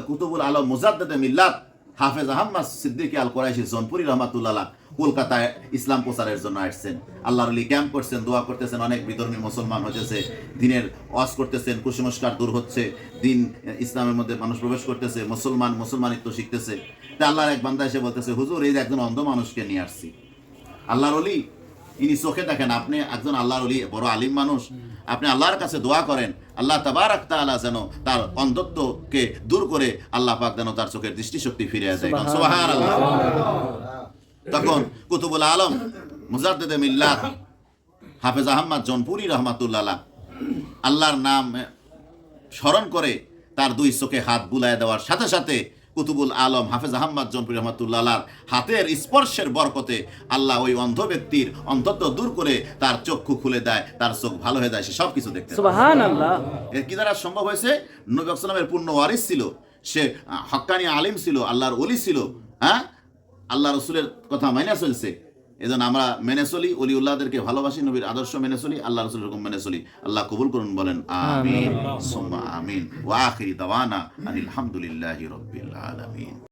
কুতুবুল আলম মুজাদ্দিদে মিল্লাত হাফেজ আহমদ সিদ্দিকী আল কুরাইশি জনপুরি রহমাতুল্লাহ কলকাতায় ইসলাম প্রচারের জন্য আসছেন। আল্লাহর ওলি ক্যাম্প করছেন, দোয়া করতেছেন, অনেক বিধর্মী মুসলমান হয়েছে, দিনের ওয়াজ করতেছেন, কুসংস্কার দূর হচ্ছে, দিন ইসলামের মধ্যে মানুষ প্রবেশ করতেছে, মুসলমানিত্ব শিখতেছে। তা আল্লাহর এক বান্দা এসে বলতেছে, হুজুর এই যে একজন অন্ধ মানুষকে নিয়ে আসছি। আল্লাহর ওলি ইনি চোখে দেখেন, আপনি একজন আল্লাহর ওলি, বড় আলিম মানুষ, আপনি আল্লাহর কাছে দোয়া করেন আল্লাহ তাবারাক তাআলা যেন তার অন্ধত্বকে দূর করে আল্লাহ পাক যেন তার চোখের দৃষ্টিশক্তি ফিরিয়ে দেয়। সুবহানাল্লাহ। তখন কুতুবুল আলম মুজাদ্দিদে মিল্লাত হাফেজ আহমদ জনপুরি রহমাতুল্লাহ আল্লাহর নাম স্মরণ করে তার দুই চোখে হাত বুলায় দেওয়ার সাথে সাথে কুতুবুল আলম হাফেজ আহমদ জনপুরি রহমাতুল্লাহর হাতের স্পর্শের বরকতে আল্লাহ ওই অন্ধ ব্যক্তির অন্ধত্ব দূর করে তার চক্ষু খুলে দেয়, তার চোখ ভালো হয়ে যায়, সে সব কিছু দেখতে। সুবহানাল্লাহ। এর কি দ্বারা সম্ভব হয়েছে? নবী সাল্লামের পূর্ণ ওয়ারিস ছিল, সে হক্কানি আলিম ছিল, আল্লাহর ওলি ছিল, হ্যাঁ, আল্লাহ রসুলের কথা মেনে চলছে। এজন্য আমরা মেনে চলি, ওলিউল্লাহদেরকে ভালোবাসি, নবীর আদর্শ মেনে চলি, আল্লাহ রসুলের হুকুম মেনে চলি। আল্লাহ কবুল করুন, বলেন আমিন সুম্মা আমিন। ওয়া আখিরি দাওয়ানা আনিল হামদুলিল্লাহি রাব্বিল আলামিন।